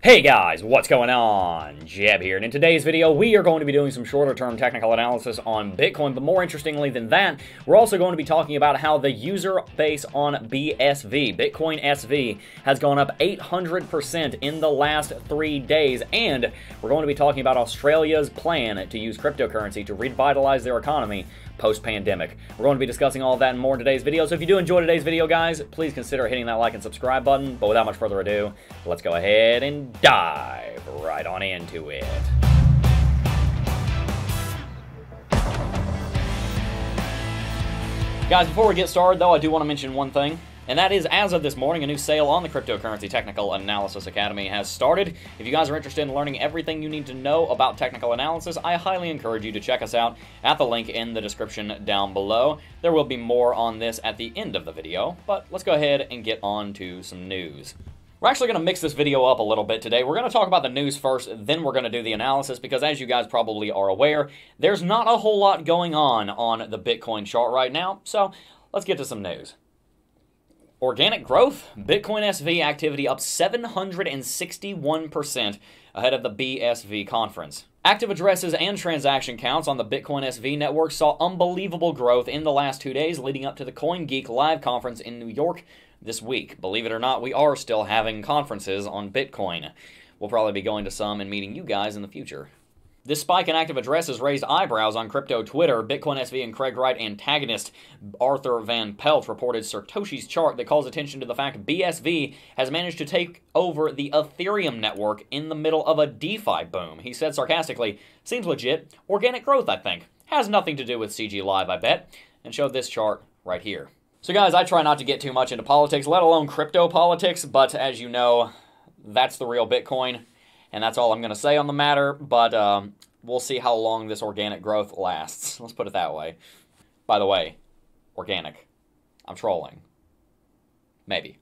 Hey guys, what's going on? Jeb here, and in today's video, we are going to be doing some shorter-term technical analysis on Bitcoin, but more interestingly than that, we're also going to be talking about how the user base on BSV, Bitcoin SV, has gone up 800% in the last 3 days, and we're going to be talking about Australia's plan to use cryptocurrency to revitalize their economy post-pandemic. We're going to be discussing all of that and more in today's video, so if you do enjoy today's video, guys, please consider hitting that like and subscribe button, but without much further ado, let's go ahead and dive right on into it. Guys, before we get started, though, I do want to mention one thing. And that is, as of this morning, a new sale on the Cryptocurrency Technical Analysis Academy has started. If you guys are interested in learning everything you need to know about technical analysis, I highly encourage you to check us out at the link in the description down below. There will be more on this at the end of the video, but let's go ahead and get on to some news. We're actually going to mix this video up a little bit today. We're going to talk about the news first, then we're going to do the analysis, because as you guys probably are aware, there's not a whole lot going on the Bitcoin chart right now, so let's get to some news. Organic growth, Bitcoin SV activity up 761% ahead of the BSV conference. Active addresses and transaction counts on the Bitcoin SV network saw unbelievable growth in the last 2 days leading up to the CoinGeek live conference in New York this week. Believe it or not, we are still having conferences on Bitcoin. We'll probably be going to some and meeting you guys in the future. This spike in active addresses raised eyebrows on crypto Twitter. Bitcoin SV and Craig Wright antagonist Arthur Van Pelt reported Satoshi's chart that calls attention to the fact BSV has managed to take over the Ethereum network in the middle of a DeFi boom. He said sarcastically, "Seems legit. Organic growth, I think. Has nothing to do with CG Live, I bet," and showed this chart right here. So guys, I try not to get too much into politics, let alone crypto politics, but as you know, that's the real Bitcoin. And that's all I'm going to say on the matter, but we'll see how long this organic growth lasts. Let's put it that way. By the way, organic. I'm trolling. Maybe.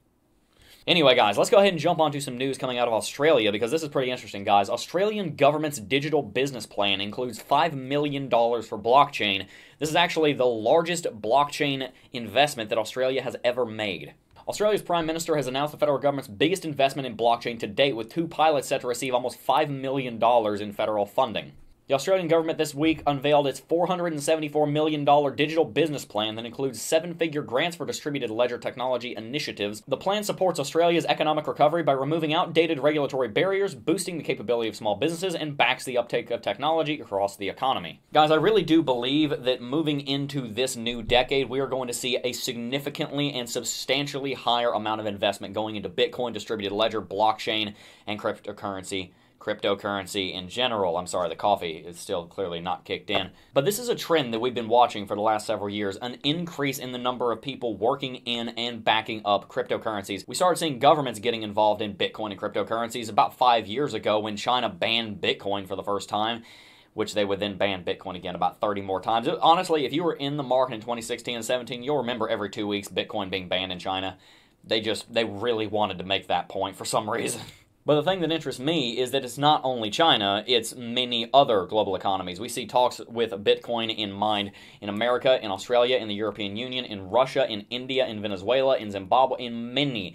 Anyway, guys, let's go ahead and jump onto some news coming out of Australia, because this is pretty interesting, guys. Australian government's digital business plan includes $5 million for blockchain. This is actually the largest blockchain investment that Australia has ever made. Australia's Prime Minister has announced the federal government's biggest investment in blockchain to date, with 2 pilots set to receive almost $5 million in federal funding. The Australian government this week unveiled its $474 million digital business plan that includes 7-figure grants for distributed ledger technology initiatives. The plan supports Australia's economic recovery by removing outdated regulatory barriers, boosting the capability of small businesses, and backs the uptake of technology across the economy. Guys, I really do believe that moving into this new decade, we are going to see a significantly and substantially higher amount of investment going into Bitcoin, distributed ledger, blockchain, and cryptocurrency in general. I'm sorry, the coffee is still clearly not kicked in. But this is a trend that we've been watching for the last several years, an increase in the number of people working in and backing up cryptocurrencies. We started seeing governments getting involved in Bitcoin and cryptocurrencies about 5 years ago when China banned Bitcoin for the first time, which they would then ban Bitcoin again about 30 more times. Honestly, if you were in the market in 2016 and 17, you'll remember every 2 weeks Bitcoin being banned in China. They really wanted to make that point for some reason. But the thing that interests me is that it's not only China, it's many other global economies. We see talks with Bitcoin in mind in America, in Australia, in the European Union, in Russia, in India, in Venezuela, in Zimbabwe, in many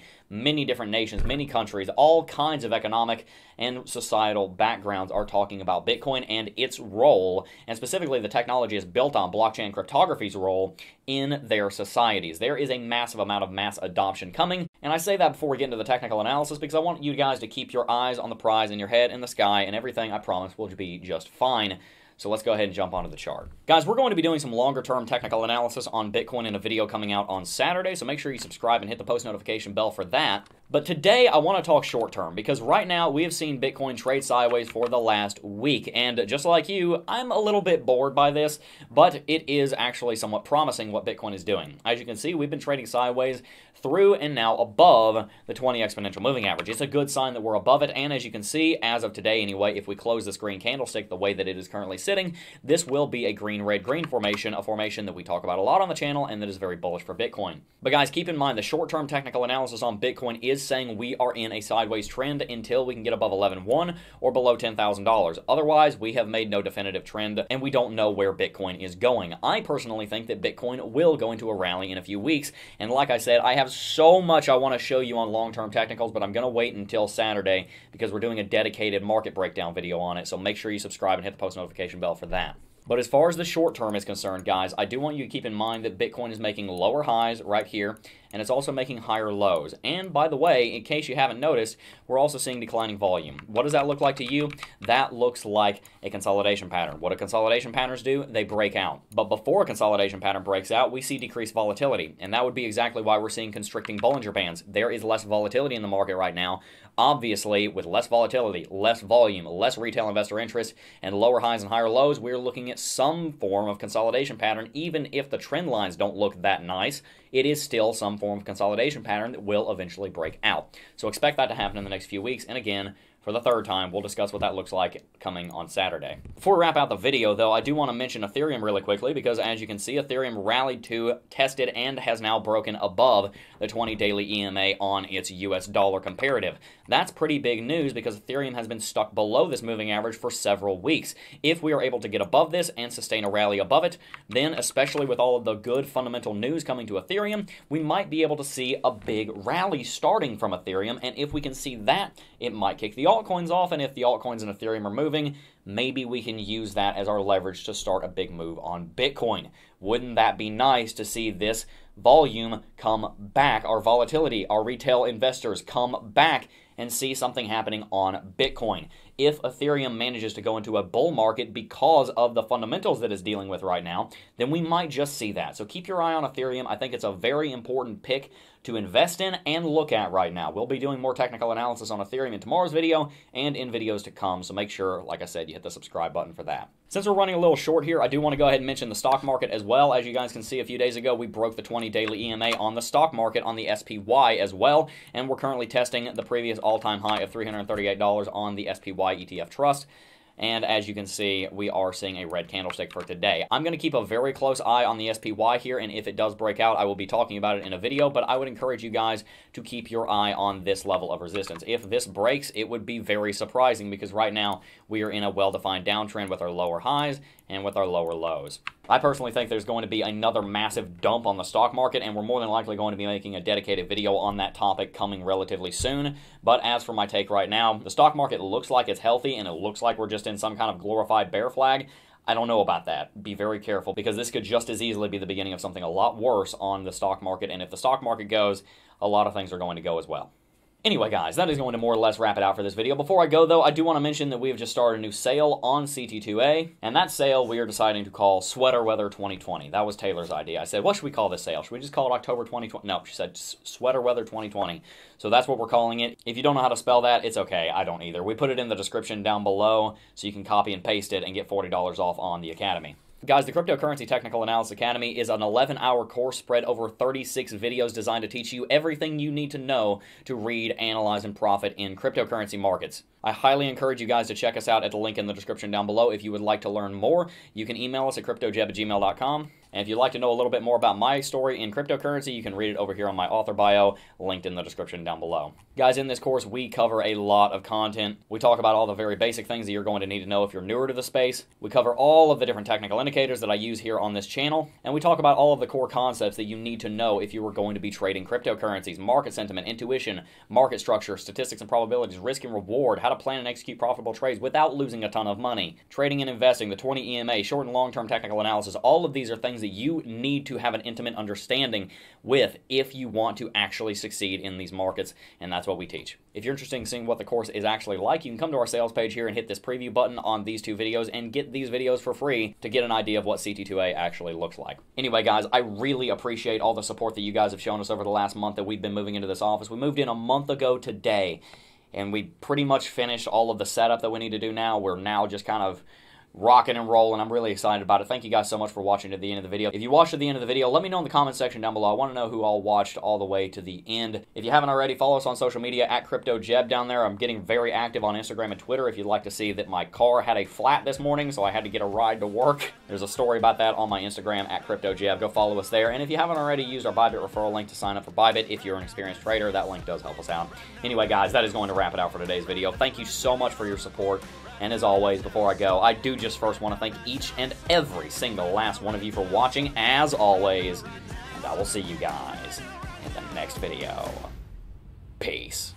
different nations, many countries. All kinds of economic and societal backgrounds are talking about Bitcoin and its role, and specifically the technology is built on blockchain cryptography's role in their societies. There is a massive amount of mass adoption coming, and I say that before we get into the technical analysis because I want you guys to keep your eyes on the prize and your head in the sky, and everything, I promise, will be just fine. So let's go ahead and jump onto the chart. Guys, we're going to be doing some longer-term technical analysis on Bitcoin in a video coming out on Saturday, so make sure you subscribe and hit the post notification bell for that. But today, I want to talk short-term, because right now, we have seen Bitcoin trade sideways for the last week, and just like you, I'm a little bit bored by this, but it is actually somewhat promising what Bitcoin is doing. As you can see, we've been trading sideways through and now above the 20 exponential moving average. It's a good sign that we're above it, and as you can see, as of today anyway, if we close this green candlestick the way that it is currently sitting, this will be a green-red-green formation, a formation that we talk about a lot on the channel and that is very bullish for Bitcoin. But guys, keep in mind the short-term technical analysis on Bitcoin is saying we are in a sideways trend until we can get above 11.1 or below $10,000. Otherwise, we have made no definitive trend and we don't know where Bitcoin is going. I personally think that Bitcoin will go into a rally in a few weeks, and like I said, I have so much I want to show you on long-term technicals, but I'm going to wait until Saturday because we're doing a dedicated market breakdown video on it, so make sure you subscribe and hit the post notification bell for that. But as far as the short term is concerned, guys, I do want you to keep in mind that Bitcoin is making lower highs right here, and it's also making higher lows. And by the way, in case you haven't noticed, we're also seeing declining volume. What does that look like to you? That looks like a consolidation pattern. What do consolidation patterns do? They break out. But before a consolidation pattern breaks out, we see decreased volatility, and that would be exactly why we're seeing constricting Bollinger Bands. There is less volatility in the market right now. Obviously, with less volatility, less volume, less retail investor interest, and lower highs and higher lows, we're looking at some form of consolidation pattern. Even if the trend lines don't look that nice, it is still some form of consolidation pattern that will eventually break out. So expect that to happen in the next few weeks, and again, for the third time, we'll discuss what that looks like coming on Saturday. Before we wrap out the video, though, I do want to mention Ethereum really quickly because, as you can see, Ethereum rallied to, tested, and has now broken above the 20 daily EMA on its US dollar comparative. That's pretty big news because Ethereum has been stuck below this moving average for several weeks. If we are able to get above this and sustain a rally above it, then, especially with all of the good fundamental news coming to Ethereum, we might be able to see a big rally starting from Ethereum, and if we can see that, it might kick the altcoins off, and if the altcoins and Ethereum are moving, maybe we can use that as our leverage to start a big move on Bitcoin. Wouldn't that be nice to see this volume come back, our volatility, our retail investors come back, and see something happening on Bitcoin? If Ethereum manages to go into a bull market because of the fundamentals that it's dealing with right now, then we might just see that. So keep your eye on Ethereum. I think it's a very important pick to invest in and look at right now. We'll be doing more technical analysis on Ethereum in tomorrow's video and in videos to come, so make sure, like I said, you hit the subscribe button for that. Since we're running a little short here, I do want to go ahead and mention the stock market as well. As you guys can see, a few days ago, we broke the 20 daily EMA on the stock market on the SPY as well, and we're currently testing the previous all-time high of $338 on the SPY ETF Trust. And as you can see, we are seeing a red candlestick for today. I'm going to keep a very close eye on the SPY here, and if it does break out, I will be talking about it in a video, but I would encourage you guys to keep your eye on this level of resistance. If this breaks, it would be very surprising because right now we are in a well-defined downtrend with our lower highs and with our lower lows. I personally think there's going to be another massive dump on the stock market, and we're more than likely going to be making a dedicated video on that topic coming relatively soon. But as for my take right now, the stock market looks like it's healthy, and it looks like we're just in some kind of glorified bear flag. I don't know about that. Be very careful because this could just as easily be the beginning of something a lot worse on the stock market, and if the stock market goes, a lot of things are going to go as well. Anyway, guys, that is going to more or less wrap it out for this video. Before I go, though, I do want to mention that we have just started a new sale on CT2A, and that sale we are deciding to call Sweater Weather 2020. That was Taylor's idea. I said, what should we call this sale? Should we just call it October 2020? No, she said Sweater Weather 2020. So that's what we're calling it. If you don't know how to spell that, it's okay. I don't either. We put it in the description down below so you can copy and paste it and get $40 off on the Academy. Guys, the Cryptocurrency Technical Analysis Academy is an 11-hour course spread over 36 videos designed to teach you everything you need to know to read, analyze, and profit in cryptocurrency markets. I highly encourage you guys to check us out at the link in the description down below. If you would like to learn more, you can email us at cryptojeb@gmail.com. And if you'd like to know a little bit more about my story in cryptocurrency, you can read it over here on my author bio, linked in the description down below. Guys, in this course, we cover a lot of content. We talk about all the very basic things that you're going to need to know if you're newer to the space. We cover all of the different technical indicators that I use here on this channel. And we talk about all of the core concepts that you need to know if you are going to be trading cryptocurrencies: market sentiment, intuition, market structure, statistics and probabilities, risk and reward, how to plan and execute profitable trades without losing a ton of money, trading and investing, the 20 EMA, short and long-term technical analysis. All of these are things that you need to have an intimate understanding with if you want to actually succeed in these markets, and that's what we teach. If you're interested in seeing what the course is actually like, you can come to our sales page here and hit this preview button on these two videos and get these videos for free to get an idea of what CT2A actually looks like. Anyway, guys, I really appreciate all the support that you guys have shown us over the last month that we've been moving into this office. We moved in a month ago today, and we pretty much finished all of the setup that we need to do now. We're now just kind of rocking and rolling. I'm really excited about it. Thank you guys so much for watching to the end of the video. If you watched to the end of the video, let me know in the comment section down below. I want to know who all watched all the way to the end. If you haven't already, follow us on social media at CryptoJeb down there. I'm getting very active on Instagram and Twitter if you'd like to see that my car had a flat this morning, so I had to get a ride to work. There's a story about that on my Instagram at CryptoJeb. Go follow us there. And if you haven't already, used our Bybit referral link to sign up for Bybit if you're an experienced trader. That link does help us out. Anyway, guys, that is going to wrap it out for today's video. Thank you so much for your support. And as always, before I go, I do just first want to thank each and every single last one of you for watching, as always. And I will see you guys in the next video. Peace.